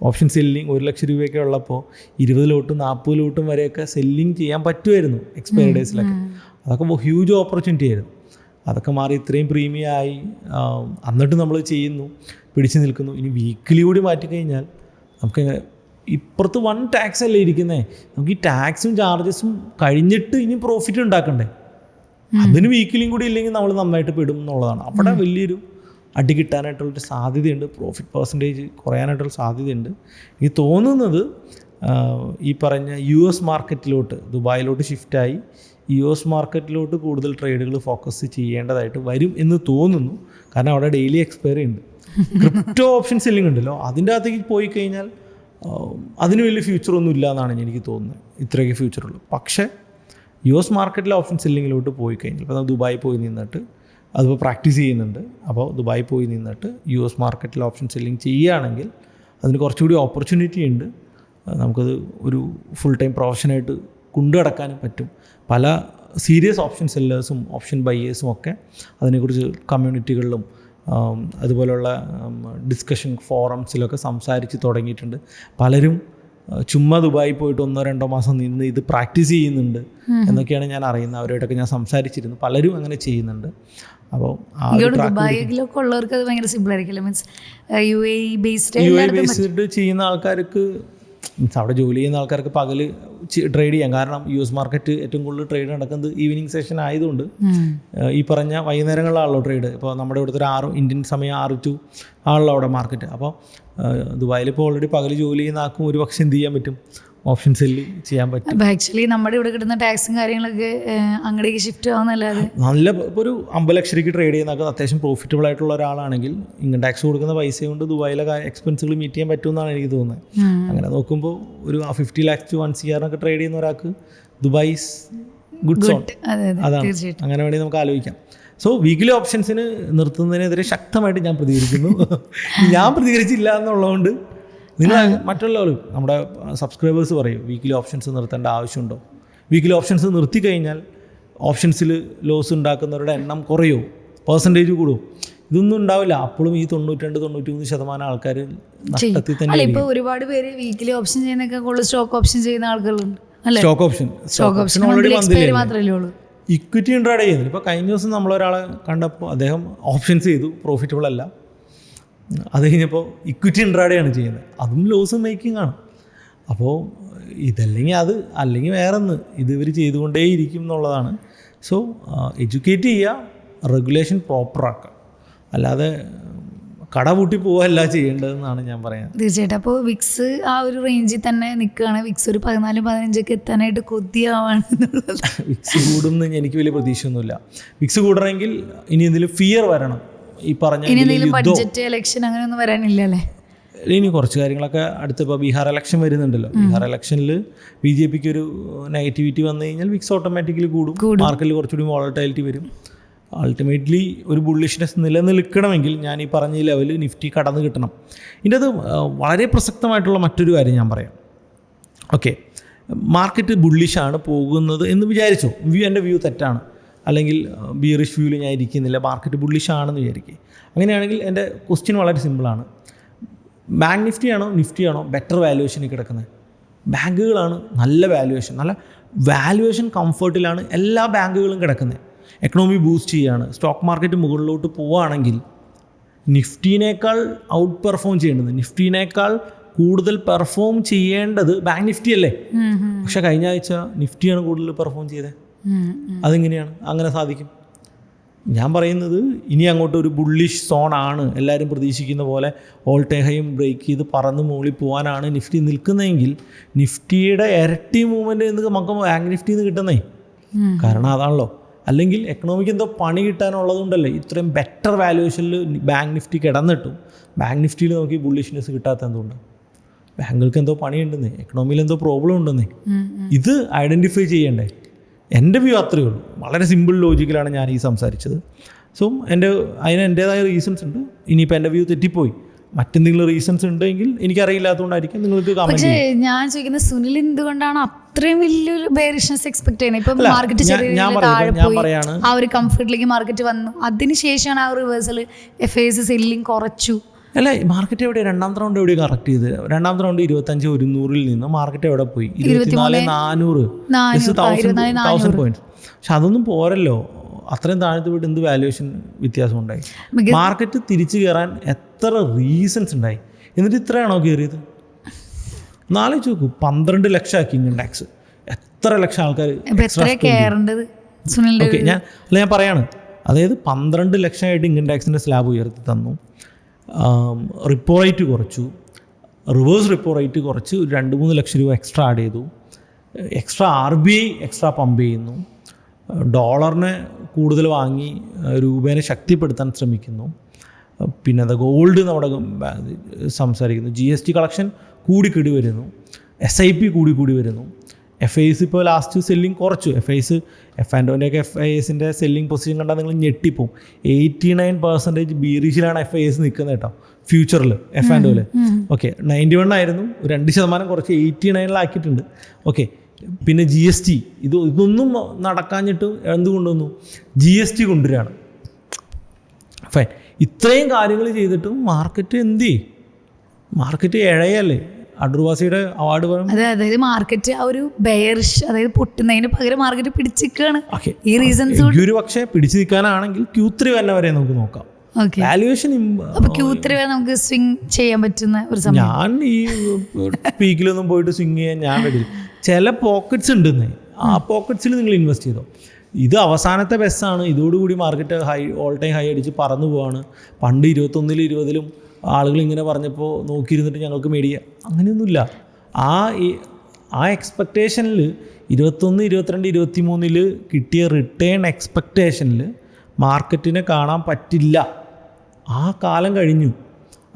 [SPEAKER 2] ഓപ്ഷൻ സെല്ലിങ് 1 ലക്ഷം രൂപയൊക്കെ ഉള്ളപ്പോൾ 20 ലോട്ടും 40 ലോട്ടും വരെയൊക്കെ സെല്ലിങ് ചെയ്യാൻ പറ്റുമായിരുന്നു എക്സ്പയറി ഡേയ്സിലൊക്കെ. അതൊക്കെ ഹ്യൂജ് ഓപ്പർച്യൂണിറ്റി ആയിരുന്നു. അതൊക്കെ മാറി ഇത്രയും പ്രീമിയം ആയി. എന്നിട്ട് നമ്മൾ ചെയ്യുന്നു, പിടിച്ചു നിൽക്കുന്നു. ഇനി വീക്കിലി കൂടി മാറ്റിക്കഴിഞ്ഞാൽ നമുക്ക് ഇപ്പുറത്ത് 1 ടാക്സ് അല്ലേ ഇരിക്കുന്നത്. നമുക്ക് ഈ ടാക്സും ചാർജസും കഴിഞ്ഞിട്ട് ഇനി പ്രോഫിറ്റ് ഉണ്ടാക്കണ്ടേ. അതിന് വീക്കിലിയും കൂടി ഇല്ലെങ്കിൽ നമ്മൾ നന്നായിട്ട് പെടും എന്നുള്ളതാണ്. അവിടെ വലിയൊരു അടി കിട്ടാനായിട്ടുള്ളൊരു സാധ്യതയുണ്ട്. പ്രോഫിറ്റ് പെർസെൻറ്റേജ് കുറയാനായിട്ടുള്ള സാധ്യതയുണ്ട്. എനിക്ക് തോന്നുന്നത് ഈ പറഞ്ഞ US മാർക്കറ്റിലോട്ട്, ദുബായിലോട്ട് ഷിഫ്റ്റായി US മാർക്കറ്റിലോട്ട് കൂടുതൽ ട്രേഡുകൾ ഫോക്കസ് ചെയ്യേണ്ടതായിട്ട് വരും എന്ന് തോന്നുന്നു. കാരണം അവിടെ ഡെയിലി എക്സ്പയറി ഉണ്ട്. ക്രിപ്റ്റോ ഓപ്ഷൻ സെല്ലിംഗ് ഉണ്ടല്ലോ, അതിൻ്റെ അകത്തേക്ക് പോയി കഴിഞ്ഞാൽ അതിന് വലിയ ഫ്യൂച്ചറൊന്നും ഇല്ല എന്നാണ് എനിക്ക് തോന്നുന്നത്. ഇത്രയൊക്കെ ഫ്യൂച്ചറുള്ളൂ. പക്ഷേ US മാർക്കറ്റിലെ ഓപ്ഷൻ സെല്ലിങ്ങിലോട്ട് പോയി കഴിഞ്ഞാൽ, ഇപ്പോൾ ദുബായി പോയി നിന്നിട്ട് അതിപ്പോൾ പ്രാക്ടീസ് ചെയ്യുന്നുണ്ട്. അപ്പോൾ ദുബായി പോയി നിന്നിട്ട് US മാർക്കറ്റിൽ ഓപ്ഷൻ സെല്ലിങ് ചെയ്യുകയാണെങ്കിൽ അതിന് കുറച്ചുകൂടി ഓപ്പർച്യൂണിറ്റി ഉണ്ട്. നമുക്കത് ഒരു ഫുൾ ടൈം പ്രൊഫഷനായിട്ട് കൊണ്ടുനടക്കാനും പറ്റും. പല സീരിയസ് ഓപ്ഷൻ സെല്ലേഴ്സും ഓപ്ഷൻ ബയേഴ്സും ഒക്കെ അതിനെക്കുറിച്ച് കമ്മ്യൂണിറ്റികളിലും അതുപോലുള്ള ഡിസ്കഷൻ ഫോറംസിലൊക്കെ സംസാരിച്ച് തുടങ്ങിയിട്ടുണ്ട്. പലരും ചുമ്മാ ദുബായി പോയിട്ട് 1-2 മാസം നിന്ന് ഇത് പ്രാക്ടീസ് ചെയ്യുന്നുണ്ട് എന്നൊക്കെയാണ് ഞാൻ അറിയുന്നത്. അവരോടൊക്കെ ഞാൻ സംസാരിച്ചിരുന്നു. പലരും അങ്ങനെ ചെയ്യുന്നുണ്ട്. അപ്പോൾ
[SPEAKER 1] ദുബായിലൊക്കെ ഉള്ളവർക്ക് അത് ഭയങ്കര സിമ്പിൾ ആയിരിക്കില്ല. മീൻസ് UAE
[SPEAKER 2] ബേസ്ഡ് ചെയ്യുന്ന ആൾക്കാർക്ക്, മീൻസ് അവിടെ ജോലി ചെയ്യുന്ന ആൾക്കാർക്ക് പകൽ ട്രേഡ് ചെയ്യാം. കാരണം US മാർക്കറ്റ് ഏറ്റവും കൂടുതൽ ട്രേഡ് നടക്കുന്നത് ഈവനിങ് സെഷൻ ആയതുകൊണ്ട് ഈ പറഞ്ഞ വൈകുന്നേരങ്ങളിലാണല്ലോ ട്രേഡ്. ഇപ്പോൾ നമ്മുടെ ഇവിടുത്തെ ഒരു 6 ഇന്ത്യൻ സമയം 6 to ആണല്ലോ അവിടെ മാർക്കറ്റ്. അപ്പോൾ ദുബായിൽ ഇപ്പോൾ ഓൾറെഡി പകൽ ജോലി ചെയ്യുന്ന ആർക്കും ഒരു പക്ഷേ എന്ത് ചെയ്യാൻ പറ്റും, ഓപ്ഷൻ സെല്ല് ചെയ്യാൻ പറ്റും.
[SPEAKER 1] ആക്ച്വലി നമ്മുടെ ഇവിടെ കിട്ടുന്ന ടാക്സും കാര്യങ്ങളൊക്കെ അങ്ങോട്ടേക്ക് ഷിഫ്റ്റ് ആവുന്നല്ലാതെ
[SPEAKER 2] നല്ല ഇപ്പോൾ ഒരു 50 ലക്ഷം രൂപയ്ക്ക് ട്രേഡ് ചെയ്യുന്നതൊക്കെ അത്യാവശ്യം പ്രോഫിറ്റബിൾ ആയിട്ടുള്ള ഒരാളാണെങ്കിൽ ഇൻകം ടാക്സ് കൊടുക്കുന്ന പൈസ കൊണ്ട് ദുബായിലെ എക്സ്പെൻസുകൾ മീറ്റ് ചെയ്യാൻ പറ്റുമെന്നാണ് എനിക്ക് തോന്നുന്നത്. അങ്ങനെ നോക്കുമ്പോൾ ഒരു 50 lakhs to 1 crore ട്രേഡ് ചെയ്യുന്ന ഒരാൾക്ക് ദുബായ് ഗുഡ് സോൺ.
[SPEAKER 1] അതെ അതെ
[SPEAKER 2] അതാണ്,
[SPEAKER 1] തീർച്ചയായിട്ടും.
[SPEAKER 2] അങ്ങനെ വേണമെങ്കിൽ നമുക്ക് ആലോചിക്കാം. സോ വീക്കിലി ഓപ്ഷൻസിന് നിർത്തുന്നതിനെതിരെ ശക്തമായിട്ട് ഞാൻ പ്രതികരിക്കുന്നു. ഞാൻ പ്രതികരിച്ചില്ല എന്നുള്ളതുകൊണ്ട് നിങ്ങൾ മറ്റുള്ളവരും നമ്മുടെ സബ്സ്ക്രൈബേഴ്സ് പറയും വീക്കിലി ഓപ്ഷൻസ് നിർത്തേണ്ട ആവശ്യമുണ്ടോ, വീക്കിലി ഓപ്ഷൻസ് നിർത്തി കഴിഞ്ഞാൽ ഓപ്ഷൻസിൽ ലോസ് ഉണ്ടാക്കുന്നവരുടെ എണ്ണം കുറയോ, പെർസെൻറ്റേജ് കൂടുമോ? ഇതൊന്നും ഉണ്ടാവില്ല. അപ്പോഴും ഈ 92-93% ആൾക്കാർ നഷ്ടത്തിൽ തന്നെ.
[SPEAKER 1] ഇപ്പോൾ ഒരുപാട് പേര് വീക്കിലി ഓപ്ഷൻ ചെയ്യുന്നൊക്കെ കൂടുതൽ സ്റ്റോക്ക് ഓപ്ഷൻ ചെയ്യുന്ന ആൾക്കാരുണ്ട്.
[SPEAKER 2] സ്റ്റോക്ക് ഓപ്ഷൻ ഓൾറെഡി
[SPEAKER 1] മാത്രമല്ലേ ഉള്ളൂ.
[SPEAKER 2] ഇക്വിറ്റി ഇൻട്രാഡേ ചെയ്യുന്നത്. ഇപ്പോൾ കഴിഞ്ഞ ദിവസം നമ്മളൊരാളെ കണ്ടപ്പോൾ അദ്ദേഹം ഓപ്ഷൻസ് ചെയ്തു, പ്രോഫിറ്റബിൾ അല്ല. അത് കഴിഞ്ഞപ്പോൾ ഇക്വിറ്റി ഇൻട്രാഡേ ആണ് ചെയ്യുന്നത്, അതും ലോസ് മേക്കിംഗ് ആണ്. അപ്പോൾ ഇതല്ലെങ്കിൽ അത്, അല്ലെങ്കിൽ വേറൊന്ന്, ഇത് ഇവർ ചെയ്തുകൊണ്ടേയിരിക്കും എന്നുള്ളതാണ്. സോ എഡ്യൂക്കേറ്റ് ചെയ്യുക, റെഗുലേഷൻ പ്രോപ്പറാക്കുക, അല്ലാതെ കട പൂട്ടി പോവുകയല്ല ചെയ്യേണ്ടതെന്നാണ് ഞാൻ പറയുന്നത്.
[SPEAKER 1] തീർച്ചയായിട്ടും. അപ്പോൾ വിക്സ് ആ ഒരു റേഞ്ചിൽ തന്നെ നിൽക്കുകയാണ്. വിക്സ് ഒരു 14-15 എത്താനായിട്ട് കൊതിയാവാണ് എന്നുള്ളത്.
[SPEAKER 2] വിക്സ് കൂടുമെന്ന് എനിക്ക് വലിയ പ്രതീക്ഷയൊന്നുമില്ല. വിക്സ് കൂടണമെങ്കിൽ ഇനി എന്തെങ്കിലും ഫിയർ വരണം. ഈ പറഞ്ഞ
[SPEAKER 1] ബഡ്ജറ്റ് ഇലക്ഷൻ അങ്ങനെയൊന്നും വരാനില്ല അല്ലേ?
[SPEAKER 2] ഇനി കുറച്ച് കാര്യങ്ങളൊക്കെ അടുത്തിപ്പോൾ ബീഹാർ ഇലക്ഷൻ വരുന്നുണ്ടല്ലോ. ബീഹാർ ഇലക്ഷനിൽ BJPക്ക് ഒരു നെഗറ്റിവിറ്റി വന്നു കഴിഞ്ഞാൽ വിക്സ് ഓട്ടോമാറ്റിക്കലി കൂടും, മാർക്കറ്റിൽ കുറച്ചുകൂടി വോളറ്റിലിറ്റി വരും. അൾട്ടിമേറ്റ്ലി ഒരു ബുള്ളിഷ്നെസ് നിലനിൽക്കണമെങ്കിൽ ഞാൻ ഈ പറഞ്ഞ ലെവൽ നിഫ്റ്റി കടന്ന് കിട്ടണം. ഇതിൻ്റെ അത് വളരെ പ്രസക്തമായിട്ടുള്ള മറ്റൊരു കാര്യം ഞാൻ പറയാം. ഓക്കെ, മാർക്കറ്റ് ബുള്ളിഷാണ് പോകുന്നത് എന്ന് വിചാരിച്ചോ, എൻ്റെ വ്യൂ തെറ്റാണ്, അല്ലെങ്കിൽ ബിയറിഷ് വ്യൂവിൽ ഞാൻ ഇരിക്കുന്നില്ല, മാർക്കറ്റ് ബുള്ളിഷാണെന്ന് വിചാരിക്കുക. അങ്ങനെയാണെങ്കിൽ എൻ്റെ ക്വസ്റ്റ്യൻ വളരെ സിമ്പിളാണ്. ബാങ്ക് നിഫ്റ്റി ആണോ ബെറ്റർ വാല്യുവേഷനിൽ കിടക്കുന്നത്? ബാങ്കുകളാണ് നല്ല വാല്യുവേഷൻ കംഫർട്ടിലാണ് എല്ലാ ബാങ്കുകളും കിടക്കുന്നത്. എക്കണോമി ബൂസ്റ്റ് ചെയ്യുകയാണ്, സ്റ്റോക്ക് മാർക്കറ്റ് മുകളിലോട്ട് പോവുകയാണെങ്കിൽ നിഫ്റ്റിനേക്കാൾ ഔട്ട് പെർഫോം ചെയ്യേണ്ടത്, നിഫ്റ്റിനേക്കാൾ കൂടുതൽ പെർഫോം ചെയ്യേണ്ടത് ബാങ്ക് നിഫ്റ്റി അല്ലേ? പക്ഷെ കഴിഞ്ഞ ആഴ്ച നിഫ്റ്റിയാണ് കൂടുതൽ പെർഫോം ചെയ്തത്. അതെങ്ങനെയാണ് അങ്ങനെ സാധിക്കും? ഞാൻ പറയുന്നത് ഇനി അങ്ങോട്ട് ഒരു ബുള്ളിഷ് സോണാണ്, എല്ലാവരും പ്രതീക്ഷിക്കുന്ന പോലെ ഓൾ ടൈം ഹൈയും ബ്രേക്ക് ചെയ്ത് പറന്ന് മുകളിൽ പോകാനാണ് നിഫ്റ്റി നിൽക്കുന്നതെങ്കിൽ നിഫ്റ്റിയുടെ ഇരട്ടി മൂവ്മെൻറ്റ് നമുക്ക് ബാങ്ക് നിഫ്റ്റിയിൽ നിന്ന് കിട്ടുന്നേ. കാരണം അതാണല്ലോ. അല്ലെങ്കിൽ എക്കണോമിക്ക് എന്തോ പണി കിട്ടാനുള്ളതുകൊണ്ടല്ലേ ഇത്രയും ബെറ്റർ വാല്യുവേഷനിൽ ബാങ്ക് നിഫ്റ്റി കിടന്നിട്ടും ബാങ്ക് നിഫ്റ്റിയിൽ നമുക്ക് ഈ ബുള്ളിഷ്നെസ് കിട്ടാത്ത എന്തുകൊണ്ട്? ബാങ്കുകൾക്ക് എന്തോ പണിയുണ്ടെന്നേ, എക്കണോമിയിൽ എന്തോ പ്രോബ്ലം ഉണ്ടെന്നേ. ഇത് ഐഡൻറ്റിഫൈ ചെയ്യണ്ടേ? എൻ്റെ വ്യൂ അത്രയേ ഉള്ളൂ. വളരെ സിമ്പിൾ ലോജിക്കലാണ് ഞാൻ ഈ സംസാരിച്ചത്. സോ അതിന് എൻ്റേതായ റീസൺസ് ഉണ്ട്. ഇനിയിപ്പോൾ എൻ്റെ വ്യൂ തെറ്റിപ്പോയി, മറ്റെന്തെങ്കിലും റീസൺസ് ഉണ്ടെങ്കിൽ എനിക്കറിയില്ലാത്തതുകൊണ്ടായിരിക്കും. നിങ്ങൾക്ക് കമന്റ് ചെയ്യാം.
[SPEAKER 1] ഞാൻ ചോദിക്കുന്നത് സുനിൽ എന്തുകൊണ്ടാണ് അത്രയും വലിയൊരു ബെയറിഷ്നെസ് എക്സ്പെക്ട് ചെയ്യുന്നത്? ഇപ്പം മാർക്കറ്റ് ആ ഒരു കംഫർട്ടിലേക്ക് മാർക്കറ്റ് വന്നു, അതിനുശേഷമാണ് ആ റിവേഴ്സൽ, FIs സെല്ലിംഗ് കുറച്ചു.
[SPEAKER 2] അല്ല, മാർക്കറ്റ് എവിടെ രണ്ടാമത്തെ റൗണ്ട് എവിടെ കറക്റ്റ് ചെയ്ത്? രണ്ടാമത്തെ റൗണ്ട് 25,100 നിന്ന് മാർക്കറ്റ് എവിടെ പോയി? 24,400 പോയിന്റ്സ്. പക്ഷെ അതൊന്നും പോരല്ലോ. അത്രയും താഴത്ത് പോയിട്ട് എന്ത് വാല്യുവേഷൻ വ്യത്യാസം ഉണ്ടായി? മാർക്കറ്റ് തിരിച്ചു കയറാൻ എത്ര റീസൺസ് ഉണ്ടായി, എന്നിട്ട് ഇത്രയാണോ കയറിയത്? നാലോചിച്ച് നോക്കൂ, 12 ലക്ഷം ആക്കി ഇൻകം ടാക്സ്. എത്ര ലക്ഷം ആൾക്കാർ? ഓക്കെ, ഞാൻ പറയാണ്, അതായത് 12 ലക്ഷമായിട്ട് ഇൻകം ടാക്സിൻ്റെ സ്ലാബ് ഉയർത്തി തന്നു, റിപ്പോ റേറ്റ് കുറച്ചു, റിവേഴ്സ് റിപ്പോ റേറ്റ് കുറച്ച് 2-3 ലക്ഷം രൂപ എക്സ്ട്രാ ആഡ് ചെയ്തു, എക്സ്ട്രാ RBI എക്സ്ട്രാ പമ്പ് ചെയ്യുന്നു, ഡോളറിനെ കൂടുതൽ വാങ്ങി രൂപേനെ ശക്തിപ്പെടുത്താൻ ശ്രമിക്കുന്നു, പിന്നെ അത് ഗോൾഡ് നമ്മുടെ സംസാരിക്കുന്നു, GST കളക്ഷൻ കൂടിക്കൂടി വരുന്നു, SIP കൂടി വരുന്നു, FIs ഇപ്പോൾ ലാസ്റ്റ് സെല്ലിംഗ് കുറച്ചു. F&Oൻ്റെയൊക്കെ FIസിൻ്റെ സെല്ലിംഗ് പൊസിഷൻ കണ്ടാൽ നിങ്ങൾ ഞെട്ടിപ്പോവും. 89% ബീറിഷിലാണ് FIs നിൽക്കുന്നത് കേട്ടോ, ഫ്യൂച്ചറിൽ F&Oയിൽ. ഓക്കെ, 91 ആയിരുന്നു, 2% കുറച്ച് 89-ലാക്കിയിട്ടുണ്ട്. ഓക്കെ, പിന്നെ GST ഇതൊന്നും നടക്കാഞ്ഞിട്ട് എന്ത് കൊണ്ടുവന്നു? GST കൊണ്ടുവരികയാണ്. ഫൈൻ, ഇത്രയും കാര്യങ്ങൾ ചെയ്തിട്ടും മാർക്കറ്റ് എന്ത് ചെയ്യും? മാർക്കറ്റ് ഇഴയല്ലേ? അടൂർവാസിയുടെ അവാർഡ് പറയും.
[SPEAKER 1] അതായത് മാർക്കറ്റ് ആ ഒരു ബെയറിഷ്, അതായത് പൊട്ടുന്നതിന് പകരം മാർക്കറ്റ് പിടിച്ചിരിക്കുകയാണ്. ഈ റീസൺസ്
[SPEAKER 2] ഒരു പക്ഷേ പിടിച്ചു നിൽക്കാനാണെങ്കിൽ Q3 വരെ നമുക്ക് നോക്കാം. വാല്യുവേഷൻ
[SPEAKER 1] Q3 വരെ നമുക്ക് സ്വിങ് ചെയ്യാൻ പറ്റുന്ന ഒരു സമയം.
[SPEAKER 2] ഞാൻ ഈ പീക്കിലൊന്നും പോയിട്ട് സ്വിങ് ചെയ്യാൻ ഞാൻ വരില്ല. ചില പോക്കറ്റ്സ് ഉണ്ടെന്നേ, ആ പോക്കറ്റ്സിൽ നിങ്ങൾ ഇൻവെസ്റ്റ് ചെയ്തോ. ഇത് അവസാനത്തെ ബെസ്സാണ്. ഇതോടുകൂടി മാർക്കറ്റ് ഓൾ ടൈം ഹൈ അടിച്ച് പറന്നു പോവാണ്. പണ്ട് 21-ലും 20-ലും ആളുകൾ ഇങ്ങനെ പറഞ്ഞപ്പോൾ നോക്കിയിരുന്നിട്ട് ഞങ്ങൾക്ക് മേടിക്കുക, അങ്ങനെയൊന്നുമില്ല. ആ എക്സ്പെക്റ്റേഷനിൽ 21, 22, 23 കിട്ടിയ റിട്ടേൺ എക്സ്പെക്റ്റേഷനിൽ മാർക്കറ്റിനെ കാണാൻ പറ്റില്ല. ആ കാലം കഴിഞ്ഞു.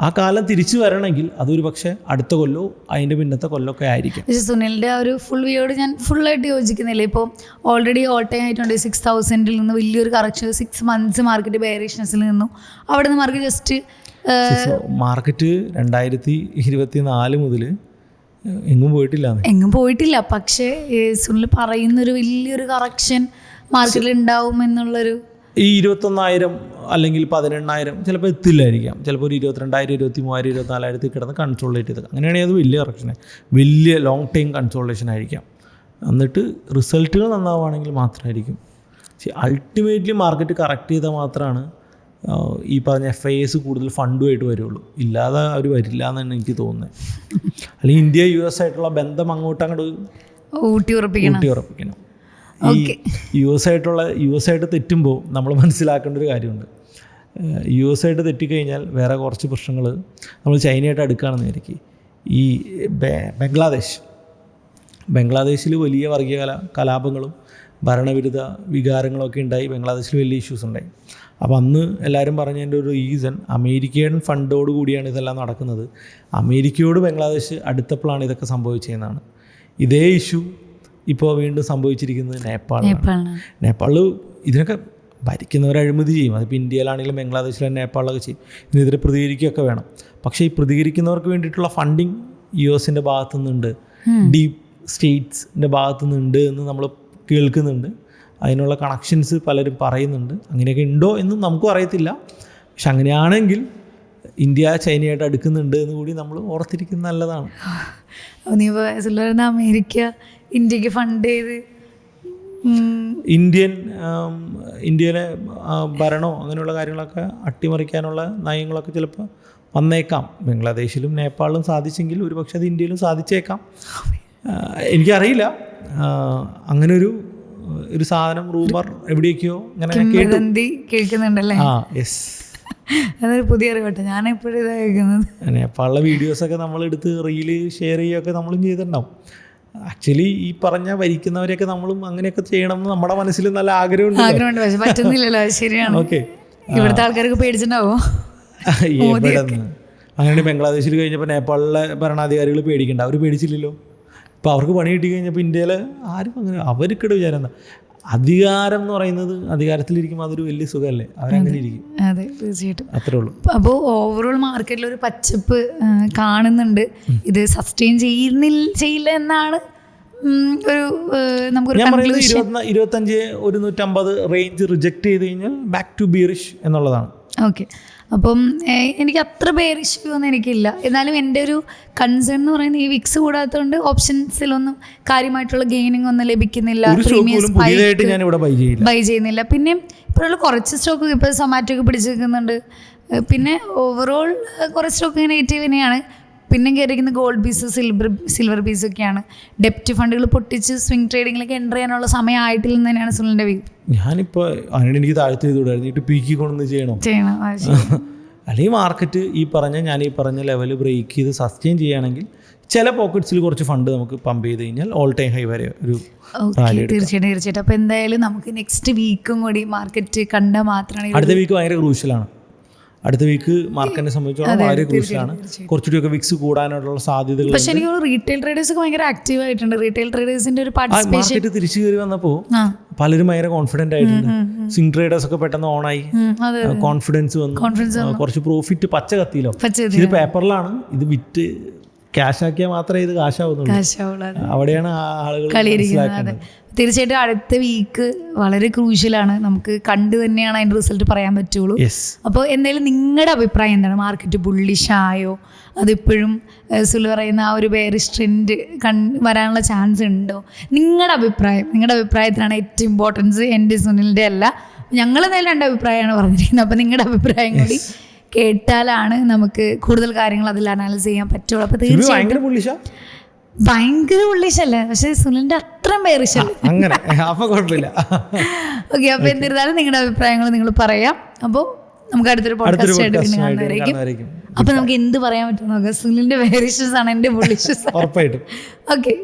[SPEAKER 2] ആ കാലം തിരിച്ചു വരണമെങ്കിൽ അതൊരു പക്ഷേ അടുത്ത കൊല്ലോ അതിൻ്റെ പിന്നത്തെ കൊല്ലമൊക്കെ ആയിരിക്കും.
[SPEAKER 1] പക്ഷേ സുനിലിൻ്റെ ആ ഒരു ഫുൾ വ്യൂയോട് ഞാൻ ഫുള്ളായിട്ട് യോജിക്കുന്നില്ല. ഇപ്പോൾ ഓൾറെഡി ഓൾ ടൈം ആയിട്ടുണ്ട് 6,000 നിന്ന് വലിയൊരു കറക്ഷൻ 6 months മാർക്കറ്റ് ബെയറിഷ്നെസ്സിൽ നിന്നു. അവിടെ നിന്ന് മാർക്കറ്റ് ജസ്റ്റ്
[SPEAKER 2] മാർക്കറ്റ് 2024 മുതൽ എങ്ങും പോയിട്ടില്ല. പക്ഷേ സുനിൽ പറയുന്നൊരു വലിയൊരു കറക്ഷൻ മാർക്കറ്റിൽ ഉണ്ടാവും എന്നുള്ളൊരു ഈ 21,000 അല്ലെങ്കിൽ 18,000 ചിലപ്പോൾ എത്തില്ലായിരിക്കാം. ചിലപ്പോൾ ഒരു 22,000, 23,000, 24,000 കിടന്ന് കൺസോൾട്ടേറ്റ് ചെയ്ത് അങ്ങനെയാണെങ്കിൽ അത് വലിയ കറക്ഷന്, വലിയ ലോങ് ടൈം കൺസോൾട്ടേഷൻ ആയിരിക്കാം. എന്നിട്ട് റിസൾട്ടുകൾ നന്നാവുകയാണെങ്കിൽ മാത്രമായിരിക്കും. പക്ഷേ അൾട്ടിമേറ്റ്ലി മാർക്കറ്റ് കറക്റ്റ് ചെയ്താൽ മാത്രമാണ് ഈ പറഞ്ഞ FIS കൂടുതൽ ഫണ്ടുമായിട്ട് വരുള്ളൂ. ഇല്ലാതെ അവർ വരില്ല എന്നാണ് എനിക്ക് തോന്നുന്നത്. അല്ലെങ്കിൽ ഇന്ത്യ US ആയിട്ടുള്ള ബന്ധം അങ്ങോട്ട്
[SPEAKER 1] ഊട്ടി ഉറപ്പിക്കണം.
[SPEAKER 2] ഈ US ആയിട്ട് തെറ്റുമ്പോൾ നമ്മൾ മനസ്സിലാക്കേണ്ട ഒരു കാര്യമുണ്ട്. US ആയിട്ട് തെറ്റിക്കഴിഞ്ഞാൽ വേറെ കുറച്ച് പ്രശ്നങ്ങൾ നമ്മൾ ചൈനയായിട്ട് അടുക്കുകയാണെന്ന് വിചാരിക്കും. ഈ ബംഗ്ലാദേശിൽ വലിയ വർഗീയ കലാപങ്ങളും ഭരണവിരുദ്ധ വികാരങ്ങളൊക്കെ ഉണ്ടായി. ബംഗ്ലാദേശിൽ വലിയ ഇഷ്യൂസ് ഉണ്ടായി. അപ്പോൾ അന്ന് എല്ലാവരും പറഞ്ഞതിൻ്റെ ഒരു റീസൺ അമേരിക്കൻ ഫണ്ടോട് കൂടിയാണ് ഇതെല്ലാം നടക്കുന്നത്. അമേരിക്കയോട് ബംഗ്ലാദേശ് അടുത്തപ്പോഴാണ് ഇതൊക്കെ സംഭവിച്ചതെന്നാണ്. ഇതേ ഇഷ്യൂ ഇപ്പോൾ വീണ്ടും സംഭവിച്ചിരിക്കുന്നത് നേപ്പാളിൽ ഇതിനൊക്കെ ഭരിക്കുന്നവർ അഴിമതി ചെയ്യും. അതിപ്പോൾ ഇന്ത്യയിലാണെങ്കിലും ബംഗ്ലാദേശിലും നേപ്പാളിലൊക്കെ ചെയ്യും. ഇതിനെതിരെ പ്രതികരിക്കുകയൊക്കെ വേണം. പക്ഷേ ഈ പ്രതികരിക്കുന്നവർക്ക് വേണ്ടിയിട്ടുള്ള ഫണ്ടിങ് US-ൻ്റെ ഭാഗത്തു നിന്നുണ്ട്, ഡീപ് സ്റ്റേറ്റ്സിൻ്റെ ഭാഗത്തു നിന്നുണ്ട് എന്ന് നമ്മൾ കേൾക്കുന്നുണ്ട്. അതിനുള്ള കണക്ഷൻസ് പലരും പറയുന്നുണ്ട്. അങ്ങനെയൊക്കെ ഉണ്ടോ എന്നും നമുക്കും അറിയത്തില്ല. പക്ഷെ അങ്ങനെയാണെങ്കിൽ ഇന്ത്യ ചൈനയായിട്ട് അടുക്കുന്നുണ്ട് എന്ന് കൂടി നമ്മൾ ഓർത്തിരിക്കുന്നത് നല്ലതാണ്.
[SPEAKER 1] അമേരിക്ക ഇന്ത്യക്ക് ഫണ്ട് ചെയ്ത്
[SPEAKER 2] ഇന്ത്യയിലെ ഭരണമോ അങ്ങനെയുള്ള കാര്യങ്ങളൊക്കെ അട്ടിമറിക്കാനുള്ള നയങ്ങളൊക്കെ ചിലപ്പോൾ വന്നേക്കാം. ബംഗ്ലാദേശിലും നേപ്പാളിലും സാധിച്ചെങ്കിൽ ഒരുപക്ഷെ അത് ഇന്ത്യയിലും സാധിച്ചേക്കാം. എനിക്കറിയില്ല. അങ്ങനൊരു സാധനം റൂമർ എവിടെയൊക്കെയോ അങ്ങനെ
[SPEAKER 1] കേൾക്കുന്നുണ്ടല്ലേ? അതൊരു പുതിയ അറിവട്ടെ, ഞാൻ എപ്പോഴും ഇതാ കേൾക്കുന്നത്.
[SPEAKER 2] നേപ്പാളിലെ വീഡിയോസൊക്കെ നമ്മളെടുത്ത് റീല് ഷെയർ ചെയ്യുകയൊക്കെ നമ്മളും ചെയ്തിട്ടുണ്ടാവും. ആക്ച്വലി ഈ പറഞ്ഞ ഭരിക്കുന്നവരെയൊക്കെ നമ്മളും അങ്ങനെയൊക്കെ ചെയ്യണം എന്ന് നമ്മുടെ മനസ്സിൽ നല്ല ആഗ്രഹമുണ്ട്.
[SPEAKER 1] പക്ഷെ പറ്റുന്നില്ലല്ലോ. ശരിയാണ്.
[SPEAKER 2] ഓക്കെ,
[SPEAKER 1] ഇവിടുത്തെ ആൾക്കാർക്ക് പേടിച്ചിട്ടുണ്ടാവോ?
[SPEAKER 2] അങ്ങനെ ബംഗ്ലാദേശിൽ കഴിഞ്ഞപ്പോൾ നേപ്പാളിലെ ഭരണാധികാരികൾ പേടിക്കണ്ട, അവർ പേടിച്ചില്ലല്ലോ. ഇപ്പോൾ അവർക്ക് പണി കിട്ടി കഴിഞ്ഞപ്പോൾ ഇന്ത്യയിൽ ആരും അങ്ങനെ അവർക്കിടെ വിചാരം എന്താ, അധികാരം എന്ന് പറയുന്നത് അധികാരത്തിലിരിക്കുമ്പോൾ അതൊരു വലിയ സുഖമല്ലേ, അവരങ്ങനെ ഇരിക്കും.
[SPEAKER 1] അതെ, തീർച്ചയായിട്ടും.
[SPEAKER 2] അത്രേ ഉള്ളൂ.
[SPEAKER 1] അപ്പോൾ ഓവറോൾ മാർക്കറ്റിൽ ഒരു പച്ചപ്പ് കാണുന്നുണ്ട്. ഇത് സസ്റ്റെയിൻ ചെയ്യില്ല എന്നാണ് ഒരു നമുക്കൊരു
[SPEAKER 2] 25, 150 റേഞ്ച് റിജക്റ്റ് ചെയ്ത് കഴിഞ്ഞാൽ ബാക്ക് ടു ബിയറിഷ് എന്നുള്ളതാണ്.
[SPEAKER 1] ഓക്കെ, അപ്പം എനിക്ക് അത്ര ബെയറിഷ് ഒന്നും എനിക്കില്ല. എന്നാലും എൻ്റെ ഒരു കൺസേൺ എന്ന് പറയുന്നത് ഈ വിക്സ് കൂടാത്തതുകൊണ്ട് ഓപ്ഷൻസിലൊന്നും കാര്യമായിട്ടുള്ള ഗെയിനിങ് ഒന്നും ലഭിക്കുന്നില്ല, ബൈ ചെയ്യുന്നില്ല. പിന്നെ ഇപ്പോഴുള്ള കുറച്ച് സ്റ്റോക്ക് ഇപ്പോൾ സൊമാറ്റോ ഒക്കെ പിടിച്ച് നിൽക്കുന്നുണ്ട്. പിന്നെ ഓവറോൾ കുറച്ച് സ്റ്റോക്ക് നെഗറ്റീവ് തന്നെയാണ്. പിന്നെ കയറിയിരിക്കുന്ന ഗോൾഡ് പീസ്, സിൽവർ പീസൊക്കെയാണ്. ഡെപ്റ്റ് ഫണ്ടുകൾ പൊട്ടിച്ച് സ്വിംഗ് ട്രേഡിങ്ങിലേക്ക് എൻ്റർ ചെയ്യാനുള്ള സമയം ആയിട്ടില്ലെന്ന് തന്നെയാണ് സുനിലിൻ്റെ വ്യൂ.
[SPEAKER 2] ഞാനിപ്പോൾ അങ്ങനെ എനിക്ക് താഴ്ത്തി ചെയ്തുകൂടായിരുന്നു, പീക്കി കൊണ്ടൊന്ന് ചെയ്യണം. അല്ലെങ്കിൽ മാർക്കറ്റ് ഈ പറഞ്ഞ ലെവൽ ബ്രേക്ക് ചെയ്ത് സസ്റ്റെയിൻ ചെയ്യുകയാണെങ്കിൽ ചില പോക്കറ്റ്സിൽ കുറച്ച് ഫണ്ട് നമുക്ക് പമ്പ് ചെയ്ത് കഴിഞ്ഞാൽ ഓൾ ടൈം ഹൈ വരെ ഒരു
[SPEAKER 1] തീർച്ചയായിട്ടും. അപ്പോൾ എന്തായാലും നമുക്ക് നെക്സ്റ്റ് വീക്കും കൂടി മാർക്കറ്റ് കണ്ടാൽ മാത്രമാണ്.
[SPEAKER 2] അടുത്ത വീക്ക് ഭയങ്കര ക്രൂഷ്യലാണ്. അടുത്ത വീക്ക് മാർക്കറ്റിനെ സംബന്ധിച്ചോളം വളരെ ക്രൂഷ്യലാണ്. കുറച്ചുകൂടിയൊക്കെ വിക്സ് കൂടാനുള്ള സാധ്യതകൾ.
[SPEAKER 1] പക്ഷേ എനിക്ക് റീറ്റെയിൽ ട്രേഡേഴ്സ് ഒക്കെ ഭയങ്കര ആക്റ്റീവ് ആയിട്ടുണ്ട്. റീറ്റെയിൽ ട്രേഡേഴ്സിന്റെ ഒരു പാർട്ടിസിപ്പേഷൻ
[SPEAKER 2] മാർക്കറ്റ് തിരിച്ചു കയറി വന്നപ്പോൾ പലരും ഭയങ്കര കോൺഫിഡന്റ് ആയിട്ടുണ്ട്. സ്വിംഗ് ട്രേഡേഴ്സ് ഒക്കെ പെട്ടെന്ന് ഓണായി, കോൺഫിഡൻസ് വന്നു, കുറച്ച് പ്രോഫിറ്റ് പച്ച കത്തിയില്ലോ. ഇത് പേപ്പറിലാണ്, ഇത് വിറ്റ് ക്യാഷ് ആക്കിയാൽ മാത്രമേ ഇത് കാശാവുന്നുള്ളൂ. അവിടെയാണ് ആളുകൾ
[SPEAKER 1] കളിയിരിക്കുന്നത്. തീർച്ചയായിട്ടും അടുത്ത വീക്ക് വളരെ ക്രൂഷ്യലാണ്. നമുക്ക് കണ്ടു തന്നെയാണ് അതിൻ്റെ റിസൾട്ട് പറയാൻ പറ്റുള്ളൂ. അപ്പോൾ എന്തായാലും നിങ്ങളുടെ അഭിപ്രായം എന്താണ്? മാർക്കറ്റ് ബുള്ളിഷായോ, അതിപ്പോഴും സുലു പറയുന്ന ആ ഒരു ബെയറിഷ് ട്രെൻഡ് വരാനുള്ള ചാൻസ് ഉണ്ടോ? നിങ്ങളുടെ അഭിപ്രായത്തിനാണ് ഏറ്റവും ഇമ്പോർട്ടൻസ്. എൻ്റെ സുനിലിൻ്റെ അല്ല. ഞങ്ങൾ എന്തായാലും രണ്ട് അഭിപ്രായമാണ് പറഞ്ഞിരിക്കുന്നത്. അപ്പോൾ നിങ്ങളുടെ അഭിപ്രായം കൂടി കേട്ടാലാണ് നമുക്ക് കൂടുതൽ കാര്യങ്ങൾ അതിൽ അനാലിസ് ചെയ്യാൻ പറ്റുള്ളൂ. അപ്പോൾ തീർച്ചയായിട്ടും ഭയങ്കര ബുള്ളിഷല്ലേ, പക്ഷേ സുനിലിൻ്റെ അത്രയും ബെയറിഷല്ല. ഓക്കെ, അപ്പോൾ എന്നിരുന്നാലും നിങ്ങളുടെ അഭിപ്രായങ്ങൾ നിങ്ങൾ പറയാം. അപ്പോൾ നമുക്ക് അടുത്തൊരു പോഡ്കാസ്റ്റ് ആയിട്ട് പിന്നെ കാണുന്നതായിരിക്കും. അപ്പോൾ നമുക്ക് എന്ത് പറയാൻ പറ്റും നോക്കാം. സുനിലിൻ്റെ ബെയറിഷസ് ആണ്, എൻ്റെ ബുള്ളിഷസ്.
[SPEAKER 2] ഉറപ്പായിട്ടും.
[SPEAKER 1] ഓക്കെ.